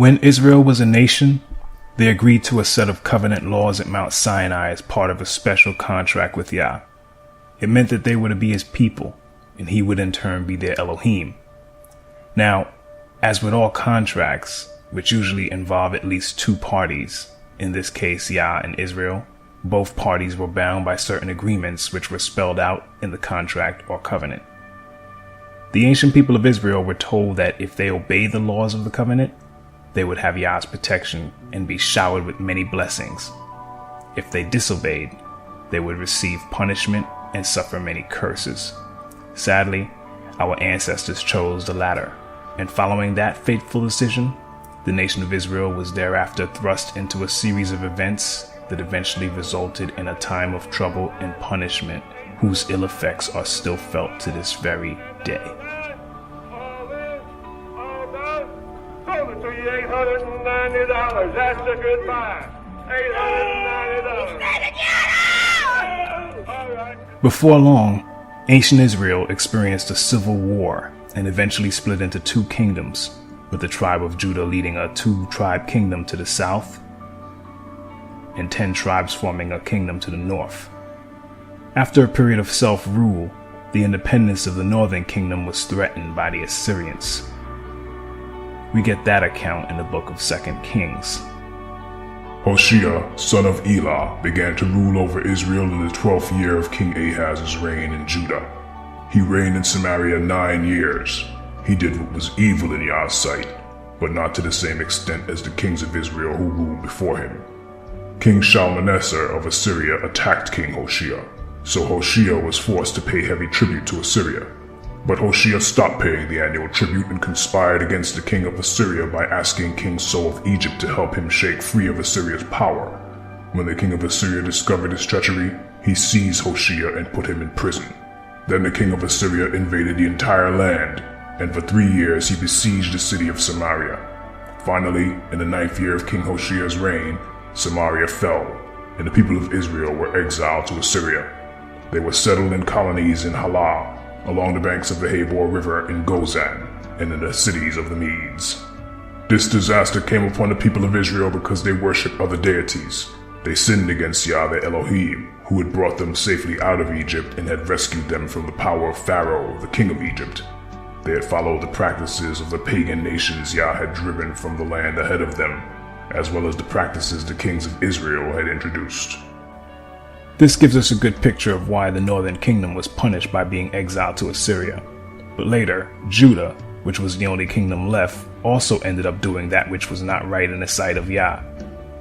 When Israel was a nation, they agreed to a set of covenant laws at Mount Sinai as part of a special contract with Yah. It meant that they were to be his people, and he would in turn be their Elohim. Now, as with all contracts, which usually involve at least two parties, in this case Yah and Israel, both parties were bound by certain agreements which were spelled out in the contract or covenant. The ancient people of Israel were told that if they obeyed the laws of the covenant, they would have Yah's protection and be showered with many blessings. If they disobeyed, they would receive punishment and suffer many curses. Sadly, our ancestors chose the latter, and following that fateful decision, the nation of Israel was thereafter thrust into a series of events that eventually resulted in a time of trouble and punishment whose ill effects are still felt to this very day. $890. That's a good buy. $890. Before long, ancient Israel experienced a civil war and eventually split into two kingdoms, with the tribe of Judah leading a two-tribe kingdom to the south and 10 tribes forming a kingdom to the north. After a period of self-rule, the independence of the northern kingdom was threatened by the Assyrians. We get that account in the book of 2 Kings. Hoshea, son of Elah, began to rule over Israel in the 12th year of King Ahaz's reign in Judah. He reigned in Samaria 9 years. He did what was evil in Yah's sight, but not to the same extent as the kings of Israel who ruled before him. King Shalmaneser of Assyria attacked King Hoshea, so Hoshea was forced to pay heavy tribute to Assyria. But Hoshea stopped paying the annual tribute and conspired against the king of Assyria by asking King So of Egypt to help him shake free of Assyria's power. When the king of Assyria discovered his treachery, he seized Hoshea and put him in prison. Then the king of Assyria invaded the entire land, and for 3 years he besieged the city of Samaria. Finally, in the 9th year of King Hoshea's reign, Samaria fell, and the people of Israel were exiled to Assyria. They were settled in colonies in Halah, along the banks of the Habor River in Gozan, and in the cities of the Medes. This disaster came upon the people of Israel because they worshipped other deities. They sinned against Yah their Elohim, who had brought them safely out of Egypt and had rescued them from the power of Pharaoh, the king of Egypt. They had followed the practices of the pagan nations Yah had driven from the land ahead of them, as well as the practices the kings of Israel had introduced. This gives us a good picture of why the northern kingdom was punished by being exiled to Assyria. But later, Judah, which was the only kingdom left, also ended up doing that which was not right in the sight of Yah.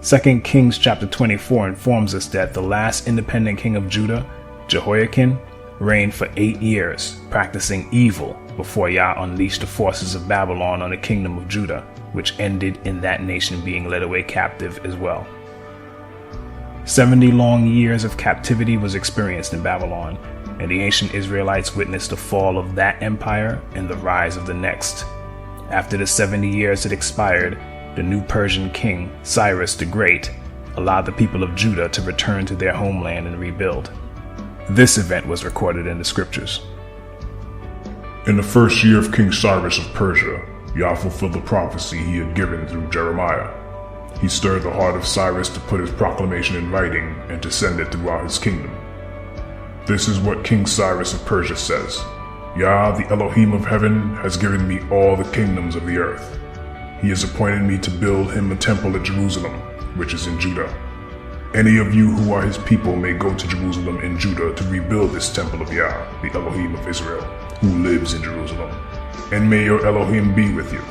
2 Kings chapter 24 informs us that the last independent king of Judah, Jehoiakim, reigned for 8 years, practicing evil before Yah unleashed the forces of Babylon on the kingdom of Judah, which ended in that nation being led away captive as well. 70 long years of captivity was experienced in Babylon, and the ancient Israelites witnessed the fall of that empire and the rise of the next. After the 70 years had expired, the new Persian king, Cyrus the Great, allowed the people of Judah to return to their homeland and rebuild. This event was recorded in the scriptures. In the first year of King Cyrus of Persia, Yah fulfilled the prophecy he had given through Jeremiah. He stirred the heart of Cyrus to put his proclamation in writing and to send it throughout his kingdom. This is what King Cyrus of Persia says: Yah, the Elohim of heaven, has given me all the kingdoms of the earth. He has appointed me to build him a temple at Jerusalem, which is in Judah. Any of you who are his people may go to Jerusalem in Judah to rebuild this temple of Yah, the Elohim of Israel, who lives in Jerusalem. And may your Elohim be with you.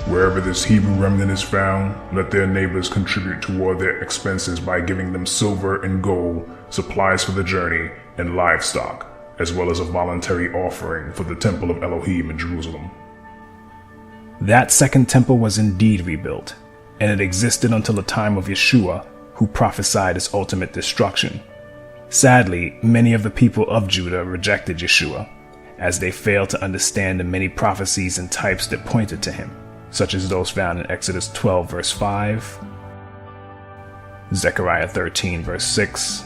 Wherever this Hebrew remnant is found, let their neighbors contribute toward their expenses by giving them silver and gold, supplies for the journey, and livestock, as well as a voluntary offering for the temple of Elohim in Jerusalem. That second temple was indeed rebuilt, and it existed until the time of Yeshua, who prophesied its ultimate destruction. Sadly, many of the people of Judah rejected Yeshua, as they failed to understand the many prophecies and types that pointed to him, such as those found in Exodus 12 verse 5, Zechariah 13 verse 6,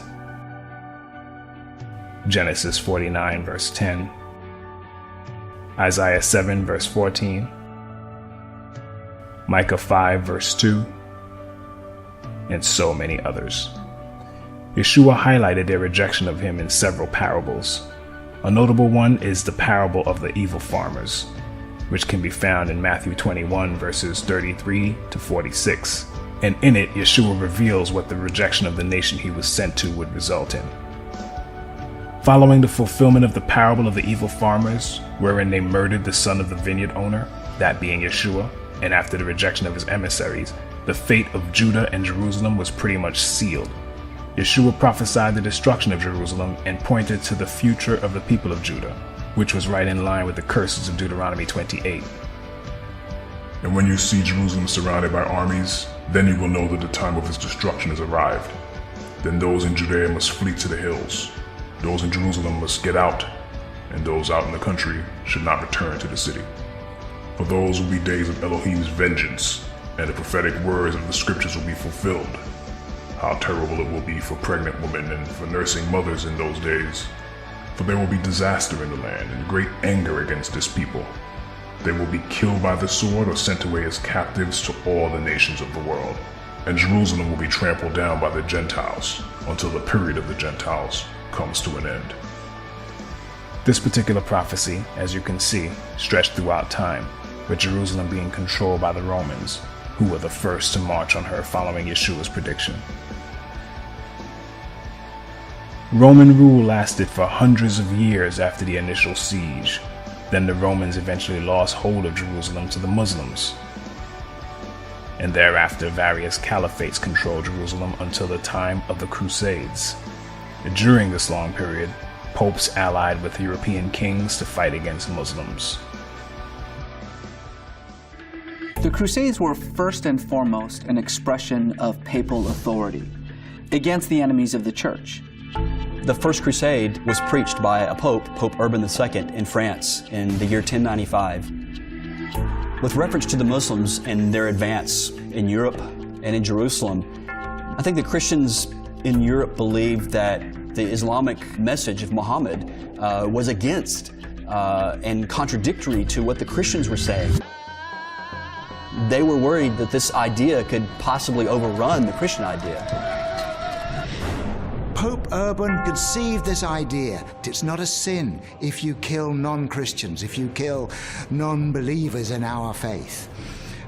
Genesis 49 verse 10, Isaiah 7 verse 14, Micah 5 verse 2, and so many others. Yeshua highlighted their rejection of him in several parables. A notable one is the parable of the evil farmers, which can be found in Matthew 21 verses 33 to 46. And in it, Yeshua reveals what the rejection of the nation he was sent to would result in. Following the fulfillment of the parable of the evil farmers, wherein they murdered the son of the vineyard owner, that being Yeshua, and after the rejection of his emissaries, the fate of Judah and Jerusalem was pretty much sealed. Yeshua prophesied the destruction of Jerusalem and pointed to the future of the people of Judah, which was right in line with the curses of Deuteronomy 28. And when you see Jerusalem surrounded by armies, then you will know that the time of its destruction has arrived. Then those in Judea must flee to the hills. Those in Jerusalem must get out, and those out in the country should not return to the city. For those will be days of Elohim's vengeance, and the prophetic words of the scriptures will be fulfilled. How terrible it will be for pregnant women and for nursing mothers in those days. For there will be disaster in the land and great anger against this people. They will be killed by the sword or sent away as captives to all the nations of the world. And Jerusalem will be trampled down by the Gentiles until the period of the Gentiles comes to an end. This particular prophecy, as you can see, stretched throughout time, with Jerusalem being controlled by the Romans, who were the first to march on her following Yeshua's prediction. Roman rule lasted for hundreds of years after the initial siege. Then the Romans eventually lost hold of Jerusalem to the Muslims. And thereafter various caliphates controlled Jerusalem until the time of the Crusades. During this long period, popes allied with European kings to fight against Muslims. The Crusades were first and foremost an expression of papal authority against the enemies of the Church. The First Crusade was preached by a pope, Pope Urban II, in France in the year 1095. With reference to the Muslims and their advance in Europe and in Jerusalem, I think the Christians in Europe believed that the Islamic message of Muhammad was against and contradictory to what the Christians were saying. They were worried that this idea could possibly overrun the Christian idea. Pope Urban conceived this idea that it's not a sin if you kill non-Christians, if you kill non-believers in our faith.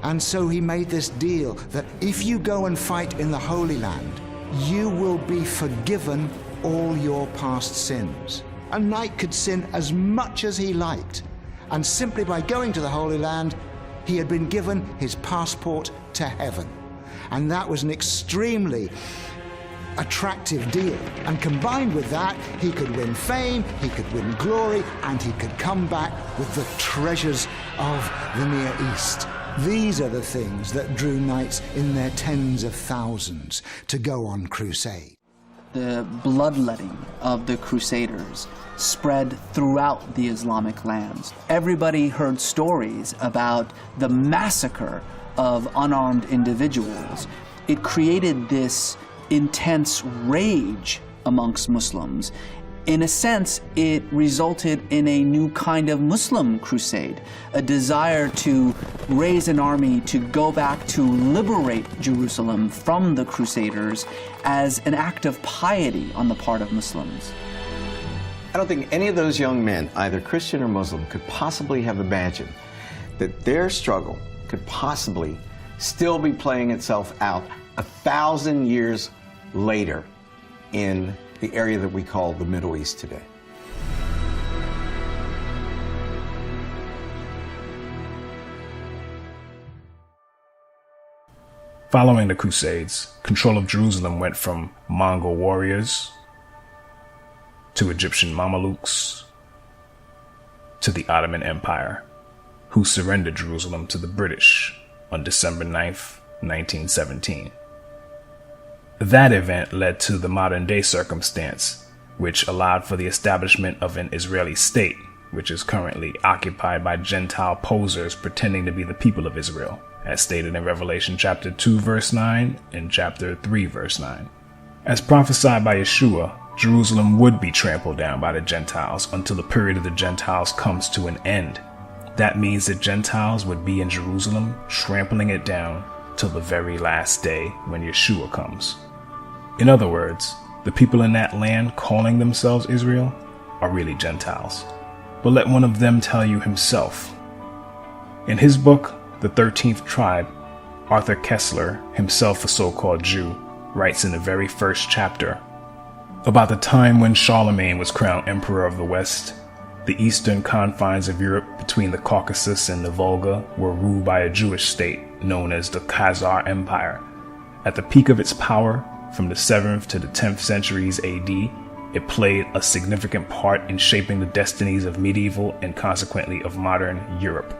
And so he made this deal that if you go and fight in the Holy Land, you will be forgiven all your past sins. A knight could sin as much as he liked, and simply by going to the Holy Land, he had been given his passport to heaven. And that was an extremely attractive deal. And combined with that, he could win fame, he could win glory, and he could come back with the treasures of the Near East. These are the things that drew knights in their tens of thousands to go on crusade. The bloodletting of the Crusaders spread throughout the Islamic lands. Everybody heard stories about the massacre of unarmed individuals. It created this intense rage amongst Muslims. In a sense, it resulted in a new kind of Muslim crusade, a desire to raise an army to go back to liberate Jerusalem from the Crusaders as an act of piety on the part of Muslims. I don't think any of those young men, either Christian or Muslim, could possibly have imagined that their struggle could possibly still be playing itself out 1,000 years later in the area that we call the Middle East today. Following the Crusades, control of Jerusalem went from Mongol warriors to Egyptian Mamelukes to the Ottoman Empire, who surrendered Jerusalem to the British on December 9th, 1917. That event led to the modern-day circumstance, which allowed for the establishment of an Israeli state, which is currently occupied by Gentile posers pretending to be the people of Israel, as stated in Revelation chapter 2, verse 9, and chapter 3, verse 9. As prophesied by Yeshua, Jerusalem would be trampled down by the Gentiles until the period of the Gentiles comes to an end. that means the Gentiles would be in Jerusalem, trampling it down till the very last day when Yeshua comes. In other words, the people in that land calling themselves Israel are really Gentiles. But let one of them tell you himself. In his book, The 13th Tribe, Arthur Koestler, himself a so-called Jew, writes in the very first chapter, about the time when Charlemagne was crowned Emperor of the West, the eastern confines of Europe between the Caucasus and the Volga were ruled by a Jewish state known as the Khazar Empire. At the peak of its power, from the 7th to the 10th centuries AD, it played a significant part in shaping the destinies of medieval and consequently of modern Europe.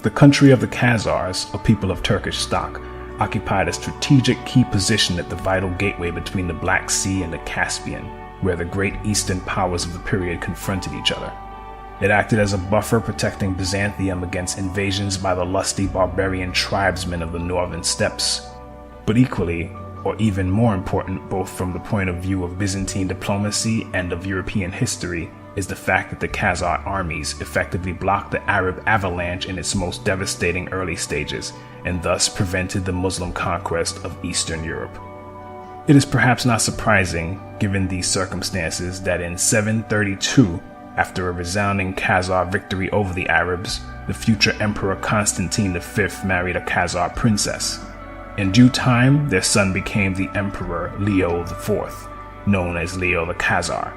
The country of the Khazars, a people of Turkish stock, occupied a strategic key position at the vital gateway between the Black Sea and the Caspian, where the great eastern powers of the period confronted each other. It acted as a buffer protecting Byzantium against invasions by the lusty barbarian tribesmen of the northern steppes. But equally, or even more important, both from the point of view of Byzantine diplomacy and of European history, is the fact that the Khazar armies effectively blocked the Arab avalanche in its most devastating early stages, and thus prevented the Muslim conquest of Eastern Europe. It is perhaps not surprising, given these circumstances, that in 732, after a resounding Khazar victory over the Arabs, the future Emperor Constantine V married a Khazar princess. In due time, their son became the Emperor Leo IV, known as Leo the Khazar.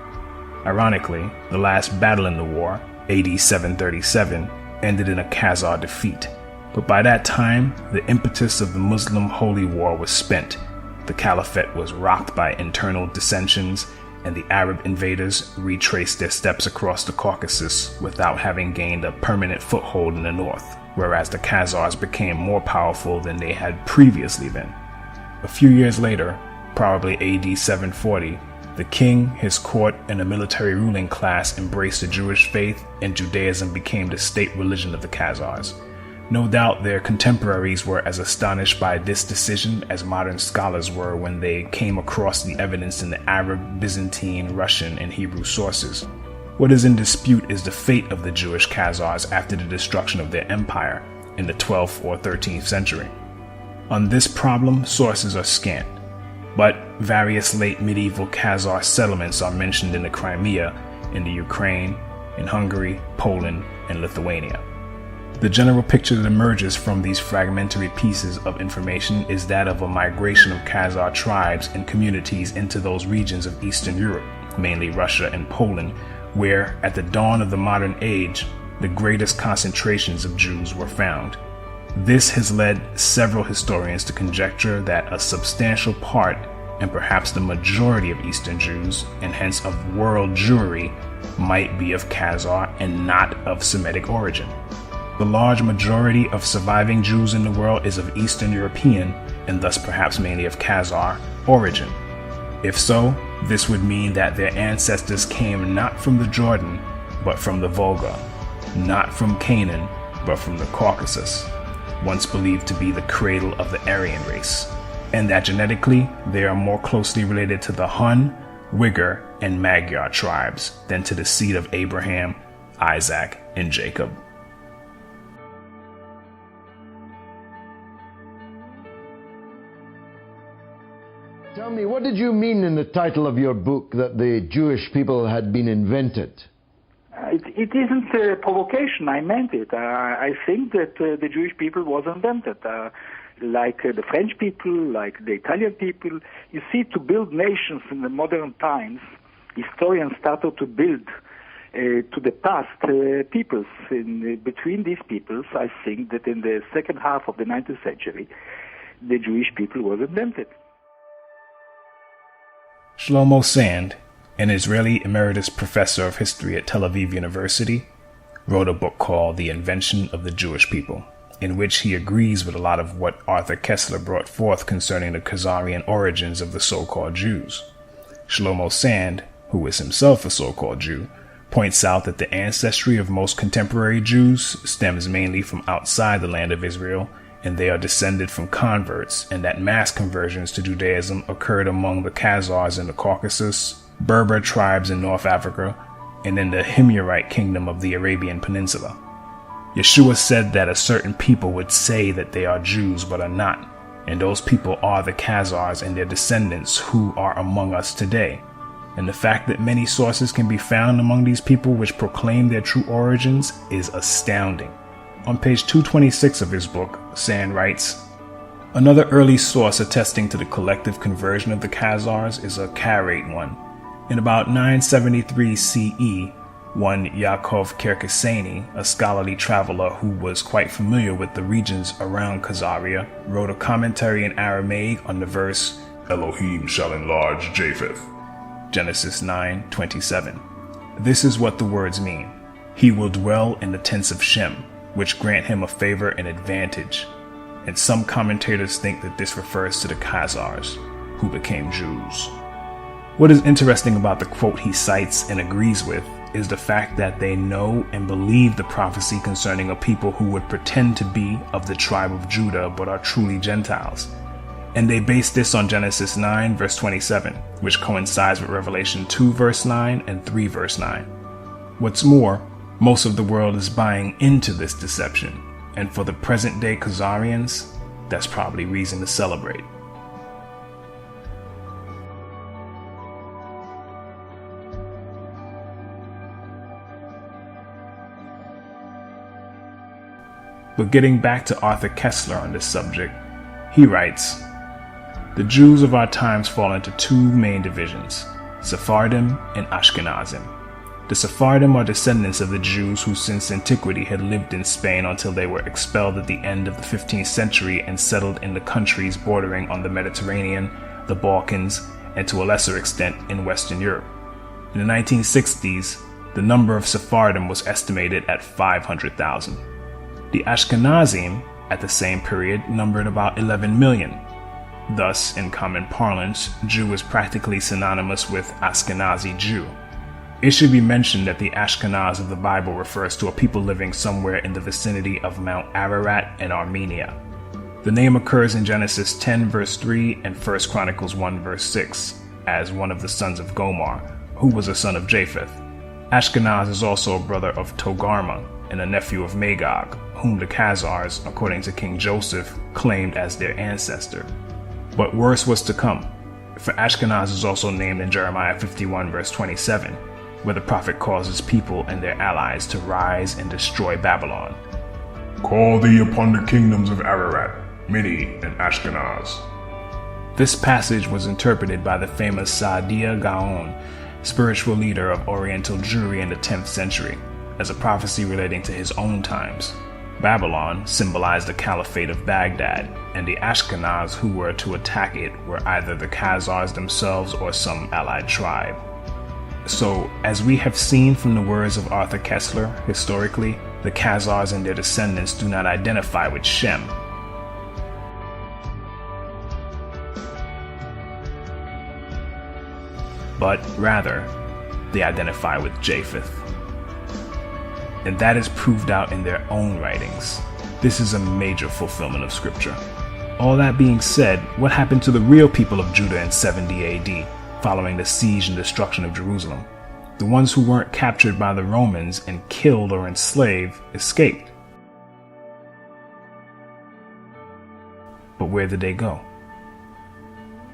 Ironically, the last battle in the war, AD 737, ended in a Khazar defeat. But by that time, the impetus of the Muslim holy war was spent. The caliphate was rocked by internal dissensions, and the Arab invaders retraced their steps across the Caucasus without having gained a permanent foothold in the north, whereas the Khazars became more powerful than they had previously been. A few years later, probably AD 740, the king, his court, and the military ruling class embraced the Jewish faith, and Judaism became the state religion of the Khazars. No doubt their contemporaries were as astonished by this decision as modern scholars were when they came across the evidence in the Arab, Byzantine, Russian, and Hebrew sources. What is in dispute is the fate of the Jewish Khazars after the destruction of their empire in the 12th or 13th century. On this problem, sources are scant, but various late medieval Khazar settlements are mentioned in the Crimea, in the Ukraine, in Hungary, Poland, and Lithuania. The general picture that emerges from these fragmentary pieces of information is that of a migration of Khazar tribes and communities into those regions of Eastern Europe, mainly Russia and Poland, where, at the dawn of the modern age, the greatest concentrations of Jews were found. This has led several historians to conjecture that a substantial part, and perhaps the majority of Eastern Jews, and hence of world Jewry, might be of Khazar and not of Semitic origin. The large majority of surviving Jews in the world is of Eastern European, and thus perhaps mainly of Khazar origin. If so, this would mean that their ancestors came not from the Jordan, but from the Volga, not from Canaan, but from the Caucasus, once believed to be the cradle of the Aryan race, and that genetically they are more closely related to the Hun, Uyghur, and Magyar tribes than to the seed of Abraham, Isaac, and Jacob. Tell me, what did you mean in the title of your book that the Jewish people had been invented? It isn't a provocation. I meant it. I think that the Jewish people was invented. Like the French people, like the Italian people. You see, to build nations in the modern times, historians started to build to the past peoples. Between these peoples, I think that in the second half of the 19th century, the Jewish people was invented. Shlomo Sand, an Israeli emeritus professor of history at Tel Aviv University, wrote a book called The Invention of the Jewish People, in which he agrees with a lot of what Arthur Koestler brought forth concerning the Khazarian origins of the so-called Jews. Shlomo Sand, who is himself a so-called Jew, points out that the ancestry of most contemporary Jews stems mainly from outside the land of Israel, and they are descended from converts, and that mass conversions to Judaism occurred among the Khazars in the Caucasus, Berber tribes in North Africa, and in the Himyarite kingdom of the Arabian Peninsula. Yeshua said that a certain people would say that they are Jews but are not, and those people are the Khazars and their descendants who are among us today. And the fact that many sources can be found among these people which proclaim their true origins is astounding. On page 226 of his book, Sand writes, another early source attesting to the collective conversion of the Khazars is a Karaite one. In about 973 CE, one Yaakov Kerkasani, a scholarly traveler who was quite familiar with the regions around Khazaria, wrote a commentary in Aramaic on the verse, Elohim shall enlarge Japheth. Genesis 9:27. This is what the words mean. He will dwell in the tents of Shem, which grant him a favor and advantage. And some commentators think that this refers to the Khazars, who became Jews. What is interesting about the quote he cites and agrees with is the fact that they know and believe the prophecy concerning a people who would pretend to be of the tribe of Judah but are truly Gentiles. And they base this on Genesis 9 verse 27, which coincides with Revelation 2 verse 9 and 3 verse 9. What's more, most of the world is buying into this deception, and for the present day Khazarians, that's probably reason to celebrate. But getting back to Arthur Koestler on this subject, he writes, the Jews of our times fall into two main divisions, Sephardim and Ashkenazim. The Sephardim are descendants of the Jews who since antiquity had lived in Spain until they were expelled at the end of the 15th century and settled in the countries bordering on the Mediterranean, the Balkans, and to a lesser extent in Western Europe. In the 1960s, the number of Sephardim was estimated at 500,000. The Ashkenazim, at the same period, numbered about 11 million. Thus, in common parlance, Jew is practically synonymous with Ashkenazi Jew. It should be mentioned that the Ashkenaz of the Bible refers to a people living somewhere in the vicinity of Mount Ararat in Armenia. The name occurs in Genesis 10 verse 3 and 1 Chronicles 1 verse 6 as one of the sons of Gomer, who was a son of Japheth. Ashkenaz is also a brother of Togarmah and a nephew of Magog, whom the Khazars, according to King Joseph, claimed as their ancestor. But worse was to come, for Ashkenaz is also named in Jeremiah 51 verse 27, where the prophet calls his people and their allies to rise and destroy Babylon. Call thee upon the kingdoms of Ararat, Mini, and Ashkenaz. This passage was interpreted by the famous Saadia Gaon, spiritual leader of Oriental Jewry in the 10th century, as a prophecy relating to his own times. Babylon symbolized the Caliphate of Baghdad, and the Ashkenaz who were to attack it were either the Khazars themselves or some allied tribe. So, as we have seen from the words of Arthur Koestler, historically, the Khazars and their descendants do not identify with Shem. But rather, they identify with Japheth. And that is proved out in their own writings. This is a major fulfillment of scripture. All that being said, what happened to the real people of Judah in 70 AD, following the siege and destruction of Jerusalem? The ones who weren't captured by the Romans and killed or enslaved escaped. But where did they go?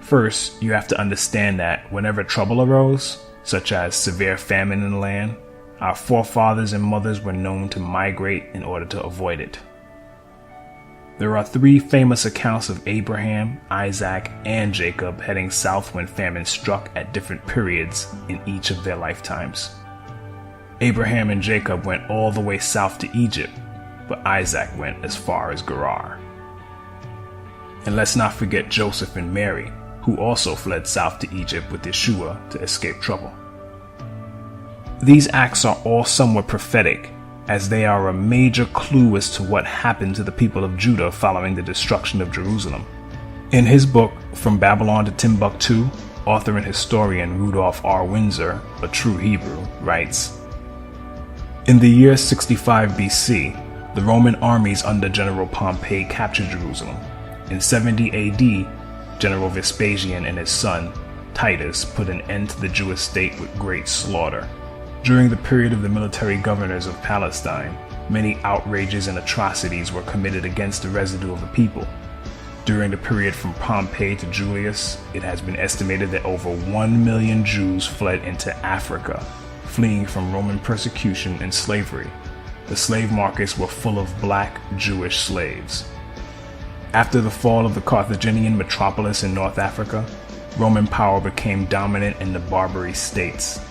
First, you have to understand that whenever trouble arose, such as severe famine in the land, our forefathers and mothers were known to migrate in order to avoid it. There are three famous accounts of Abraham, Isaac, and Jacob heading south when famine struck at different periods in each of their lifetimes. Abraham and Jacob went all the way south to Egypt, but Isaac went as far as Gerar. And let's not forget Joseph and Mary, who also fled south to Egypt with Yeshua to escape trouble. These acts are all somewhat prophetic, as they are a major clue as to what happened to the people of Judah following the destruction of Jerusalem. In his book, From Babylon to Timbuktu, author and historian Rudolph R. Windsor, a true Hebrew, writes, in the year 65 BC, the Roman armies under General Pompey captured Jerusalem. In 70 AD, General Vespasian and his son, Titus, put an end to the Jewish state with great slaughter. During the period of the military governors of Palestine, many outrages and atrocities were committed against the residue of the people. During the period from Pompey to Julius, it has been estimated that over 1 million Jews fled into Africa, fleeing from Roman persecution and slavery. The slave markets were full of black Jewish slaves. After the fall of the Carthaginian metropolis in North Africa, Roman power became dominant in the Barbary states.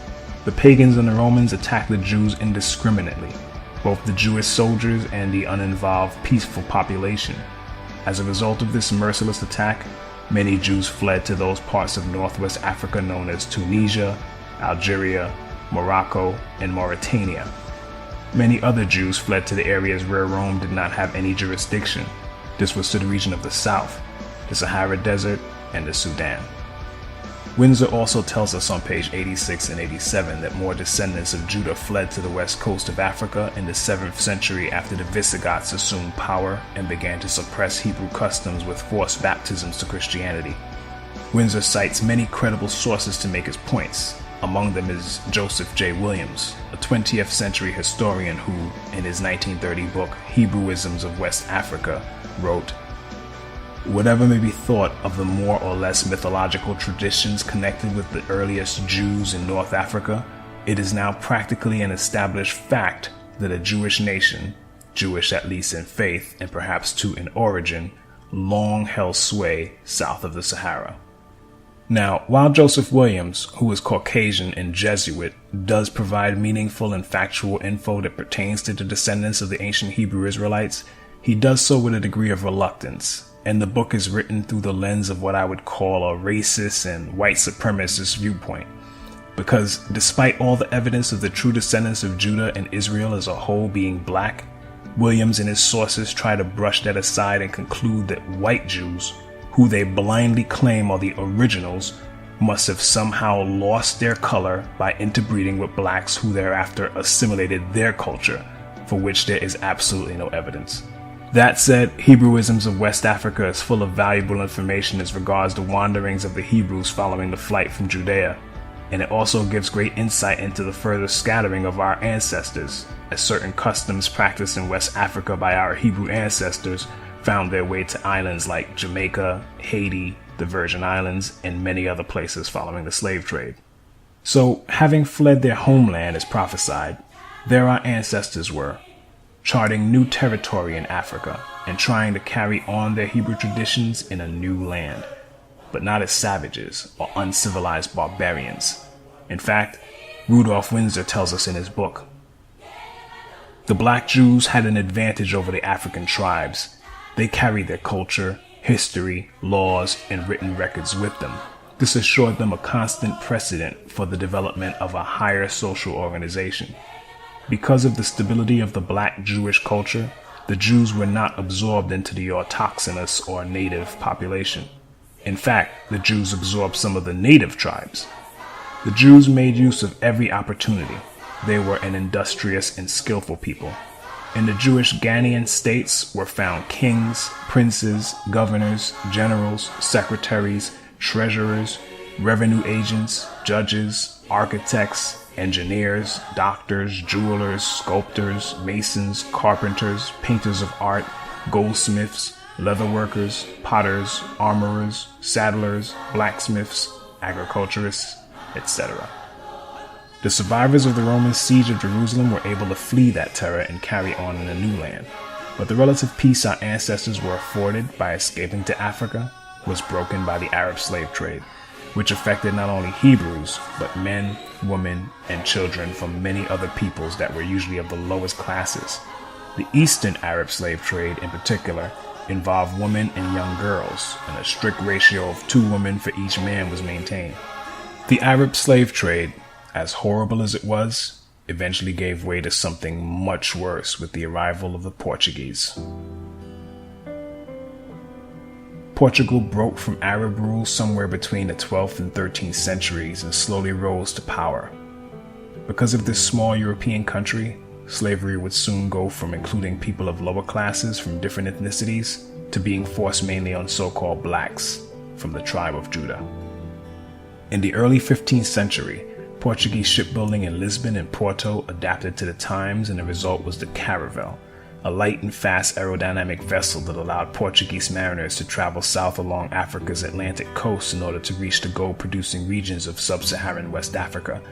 The pagans and the Romans attacked the Jews indiscriminately, both the Jewish soldiers and the uninvolved peaceful population. As a result of this merciless attack, many Jews fled to those parts of Northwest Africa known as Tunisia, Algeria, Morocco, and Mauritania. Many other Jews fled to the areas where Rome did not have any jurisdiction. This was to the region of the south, the Sahara Desert, and the Sudan. Windsor also tells us on page 86 and 87 that more descendants of Judah fled to the west coast of Africa in the 7th century after the Visigoths assumed power and began to suppress Hebrew customs with forced baptisms to Christianity. Windsor cites many credible sources to make his points. Among them is Joseph J. Williams, a 20th century historian who, in his 1930 book Hebrewisms of West Africa, wrote, "Whatever may be thought of the more or less mythological traditions connected with the earliest Jews in North Africa, it is now practically an established fact that a Jewish nation, Jewish at least in faith and perhaps too in origin, long held sway south of the Sahara." Now, while Joseph Williams, who is Caucasian and Jesuit, does provide meaningful and factual info that pertains to the descendants of the ancient Hebrew Israelites, he does so with a degree of reluctance, and the book is written through the lens of what I would call a racist and white supremacist viewpoint. Because despite all the evidence of the true descendants of Judah and Israel as a whole being black, Williams and his sources try to brush that aside and conclude that white Jews, who they blindly claim are the originals, must have somehow lost their color by interbreeding with blacks who thereafter assimilated their culture, for which there is absolutely no evidence. That said, Hebrewisms of West Africa is full of valuable information as regards the wanderings of the Hebrews following the flight from Judea, and it also gives great insight into the further scattering of our ancestors, as certain customs practiced in West Africa by our Hebrew ancestors found their way to islands like Jamaica, Haiti, the Virgin Islands, and many other places following the slave trade. So, having fled their homeland as prophesied, there our ancestors were, charting new territory in Africa and trying to carry on their Hebrew traditions in a new land, but not as savages or uncivilized barbarians. In fact, Rudolph Windsor tells us in his book, "The black Jews had an advantage over the African tribes. They carried their culture, history, laws, and written records with them. This assured them a constant precedent for the development of a higher social organization. Because of the stability of the black Jewish culture, the Jews were not absorbed into the autochthonous or native population. In fact, the Jews absorbed some of the native tribes. The Jews made use of every opportunity. They were an industrious and skillful people. In the Jewish Ghanaian states were found kings, princes, governors, generals, secretaries, treasurers, revenue agents, judges, architects, engineers, doctors, jewelers, sculptors, masons, carpenters, painters of art, goldsmiths, leatherworkers, potters, armorers, saddlers, blacksmiths, agriculturists, etc. The survivors of the Roman siege of Jerusalem were able to flee that terror and carry on in a new land. But the relative peace our ancestors were afforded by escaping to Africa was broken by the Arab slave trade, which affected not only Hebrews, but men, women, and children from many other peoples that were usually of the lowest classes. The Eastern Arab slave trade, in particular, involved women and young girls, and a strict ratio of 2 women for each man was maintained. The Arab slave trade, as horrible as it was, eventually gave way to something much worse with the arrival of the Portuguese. Portugal broke from Arab rule somewhere between the 12th and 13th centuries and slowly rose to power. Because of this small European country, slavery would soon go from including people of lower classes from different ethnicities to being forced mainly on so-called blacks from the tribe of Judah. In the early 15th century, Portuguese shipbuilding in Lisbon and Porto adapted to the times, and the result was the caravel, a light and fast aerodynamic vessel that allowed Portuguese mariners to travel south along Africa's Atlantic coast in order to reach the gold-producing regions of sub-Saharan West Africa.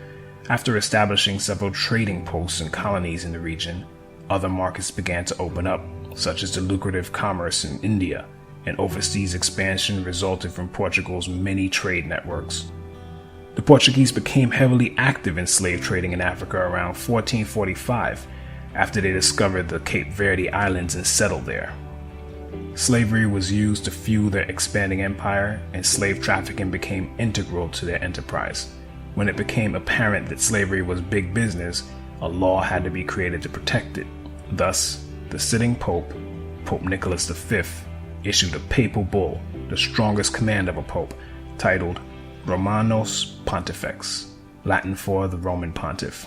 After establishing several trading posts and colonies in the region, other markets began to open up, such as the lucrative commerce in India, and overseas expansion resulted from Portugal's many trade networks. The Portuguese became heavily active in slave trading in Africa around 1445, after they discovered the Cape Verde Islands and settled there. Slavery was used to fuel their expanding empire, and slave trafficking became integral to their enterprise. When it became apparent that slavery was big business, a law had to be created to protect it. Thus, the sitting Pope, Pope Nicholas V, issued a papal bull, the strongest command of a pope, titled Romanos Pontifex, Latin for the Roman Pontiff.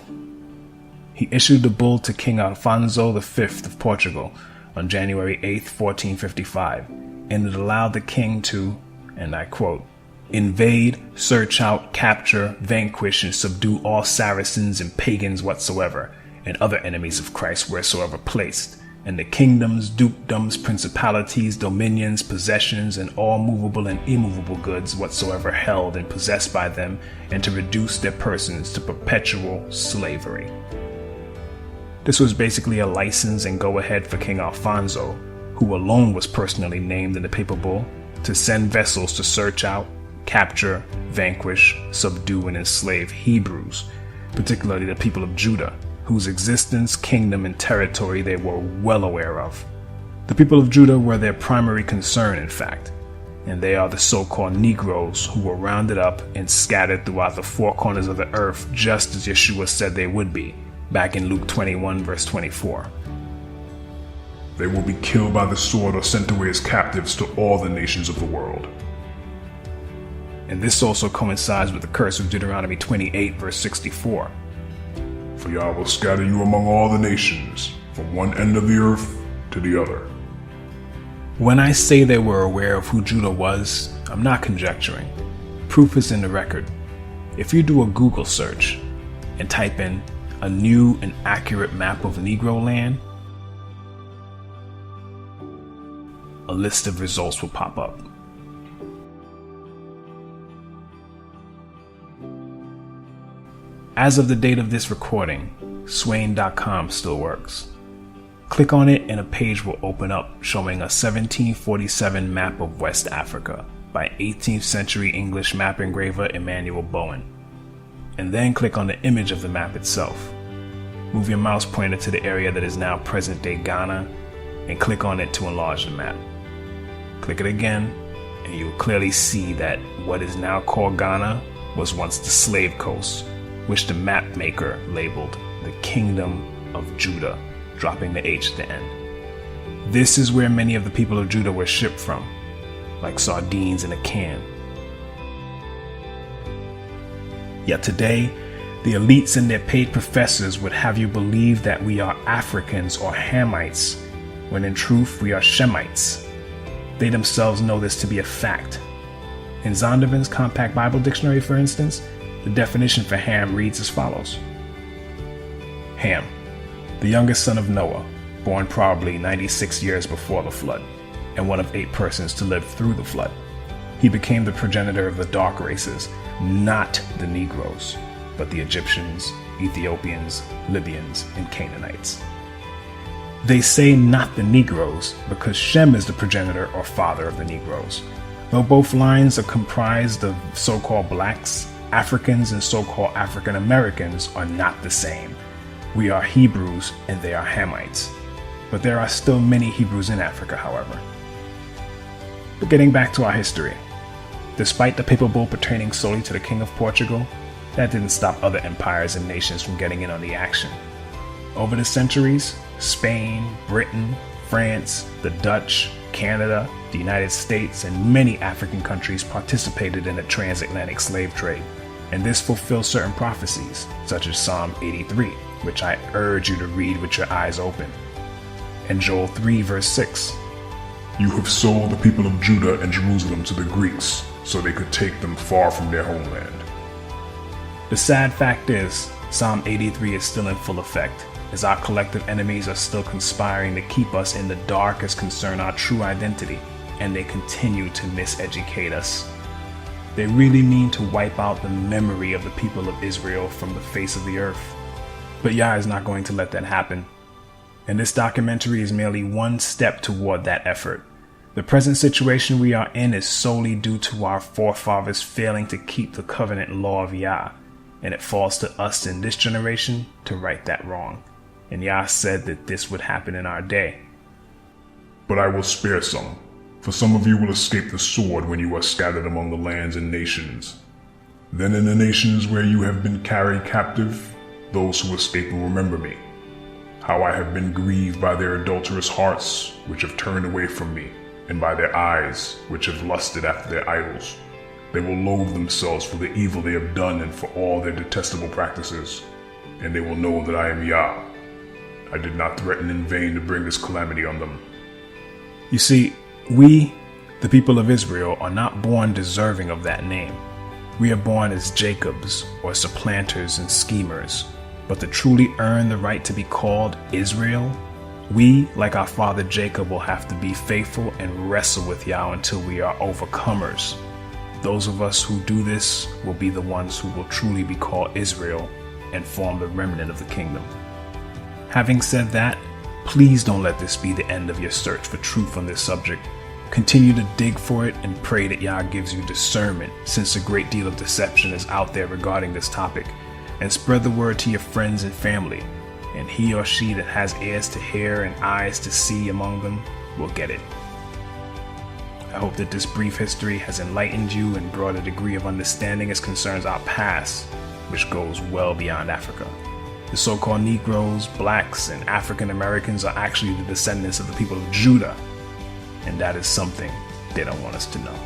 He issued the bull to King Alfonso V of Portugal on January 8, 1455, and it allowed the king to, and I quote, invade, search out, capture, vanquish, and subdue all Saracens and pagans whatsoever, and other enemies of Christ wheresoever placed, and the kingdoms, dukedoms, principalities, dominions, possessions, and all movable and immovable goods whatsoever held and possessed by them, and to reduce their persons to perpetual slavery. This was basically a license and go-ahead for King Alfonso, who alone was personally named in the papal bull, to send vessels to search out, capture, vanquish, subdue, and enslave Hebrews, particularly the people of Judah, whose existence, kingdom, and territory they were well aware of. The people of Judah were their primary concern, in fact, and they are the so-called Negroes who were rounded up and scattered throughout the four corners of the earth, just as Yeshua said they would be, back in Luke 21, verse 24. They will be killed by the sword or sent away as captives to all the nations of the world. And this also coincides with the curse of Deuteronomy 28, verse 64. For Yah will scatter you among all the nations, from one end of the earth to the other. When I say they were aware of who Judah was, I'm not conjecturing. Proof is in the record. If you do a Google search and type in a new and accurate map of Negro land, a list of results will pop up. As of the date of this recording, Swain.com still works. Click on it and a page will open up showing a 1747 map of West Africa by 18th century English map engraver Emmanuel Bowen. And then click on the image of the map itself. Move your mouse pointer to the area that is now present-day Ghana and click on it to enlarge the map. Click it again and you will clearly see that what is now called Ghana was once the slave coast, which the map maker labeled the Kingdom of Judah, dropping the H at the end. This is where many of the people of Judah were shipped from, like sardines in a can. Yet today, the elites and their paid professors would have you believe that we are Africans or Hamites, when in truth we are Shemites. They themselves know this to be a fact. In Zondervan's Compact Bible Dictionary, for instance, the definition for Ham reads as follows. Ham, the youngest son of Noah, born probably 96 years before the flood, and one of 8 persons to live through the flood. He became the progenitor of the dark races, not the Negroes, but the Egyptians, Ethiopians, Libyans, and Canaanites. They say not the Negroes because Shem is the progenitor or father of the Negroes. Though both lines are comprised of so-called blacks, Africans and so-called African Americans are not the same. We are Hebrews and they are Hamites. But there are still many Hebrews in Africa, however. But getting back to our history, despite the papal bull pertaining solely to the King of Portugal, that didn't stop other empires and nations from getting in on the action. Over the centuries, Spain, Britain, France, the Dutch, Canada, the United States, and many African countries participated in the transatlantic slave trade, and this fulfills certain prophecies, such as Psalm 83, which I urge you to read with your eyes open, and Joel 3 verse 6. You have sold the people of Judah and Jerusalem to the Greeks, so they could take them far from their homeland. The sad fact is, Psalm 83 is still in full effect, as our collective enemies are still conspiring to keep us in the dark as concern our true identity, and they continue to miseducate us. They really mean to wipe out the memory of the people of Israel from the face of the earth. But Yah is not going to let that happen. And this documentary is merely one step toward that effort. The present situation we are in is solely due to our forefathers failing to keep the covenant law of Yah, and it falls to us in this generation to right that wrong. And Yah said that this would happen in our day. But I will spare some, for some of you will escape the sword when you are scattered among the lands and nations. Then in the nations where you have been carried captive, those who escape will remember me, how I have been grieved by their adulterous hearts, which have turned away from me, and by their eyes, which have lusted after their idols. They will loathe themselves for the evil they have done and for all their detestable practices, and they will know that I am Yah. I did not threaten in vain to bring this calamity on them. You see, we, the people of Israel, are not born deserving of that name. We are born as Jacobs or supplanters and schemers, but to truly earn the right to be called Israel, we, like our father Jacob, will have to be faithful and wrestle with Yah until we are overcomers. Those of us who do this will be the ones who will truly be called Israel and form the remnant of the kingdom. Having said that, please don't let this be the end of your search for truth on this subject. Continue to dig for it and pray that Yah gives you discernment, since a great deal of deception is out there regarding this topic, and spread the word to your friends and family, and he or she that has ears to hear and eyes to see among them will get it. I hope that this brief history has enlightened you and brought a degree of understanding as concerns our past, which goes well beyond Africa. The so-called Negroes, blacks, and African Americans are actually the descendants of the people of Judah, and that is something they don't want us to know.